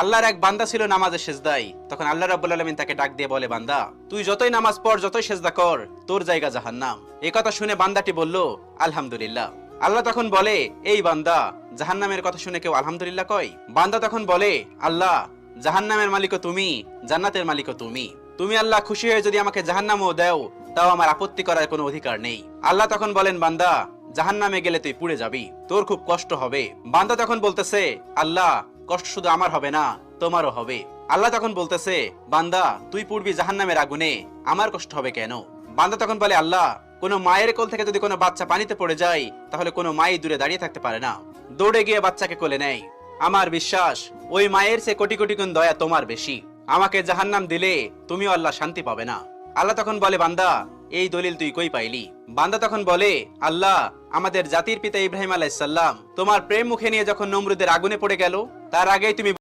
আল্লাহর এক বান্দা ছিল নামাজে সেজদায়। তখন আল্লাহ রাব্বুল আলামিন তাকে ডাক দিয়ে বলে, বান্দা তুই যতই নামাজ পড়, যতই সেজদা কর, তোর জায়গা জাহান্নাম। এই কথা শুনে বান্দাটি বলল, আলহামদুলিল্লাহ। আল্লাহ তখন বলে, এই বান্দা, জাহান্নামের কথা শুনে কেউ আলহামদুলিল্লাহ কয়? বান্দা তখন বলে, আল্লাহ, জাহান্নামের মালিকও তুমি, জান্নাতের মালিকও তুমি। তুমি আল্লাহ খুশি হয়ে যদি আমাকে জাহান্নামও দাও, তাও আমার আপত্তি করার কোনো অধিকার নেই। আল্লাহ তখন বলেন, বান্দা, জাহান্নামে গেলে তুই পুড়ে যাবি, তোর খুব কষ্ট হবে। বান্দা তখন বলতেছে, আল্লাহ, কষ্ট শুধু আমার হবে না, তোমারও হবে। আল্লাহ তখন বলতেছে, বান্দা, তুই পুড়বি জাহান্নামের আগুনে, আমার কষ্ট হবে কেন? বান্দা তখন বলে, আল্লাহ, কোন মায়ের কোল থেকে যদি কোনো বাচ্চা পানিতে পড়ে যায়, তাহলে কোনো মাই দূরে দাঁড়িয়ে থাকতে পারে না, দৌড়ে গিয়ে বাচ্চাকে কোলে নেয়। আমার বিশ্বাস, ওই মায়ের চেয়ে কোটি কোটি গুণ দয়া তোমার বেশি। আমাকে জাহান্নাম দিলে তুমিও আল্লাহ শান্তি পাবে না। আল্লাহ তখন বলে, বান্দা, এই দলিল তুই কই পাইলি? বান্দা তখন বলে, আল্লাহ, আমাদের জাতির পিতা ইব্রাহিম আলাইহিস সালাম তোমার প্রেম মুখে নিয়ে যখন নমরুদের আগুনে পড়ে গেল, তার আগেই তুমি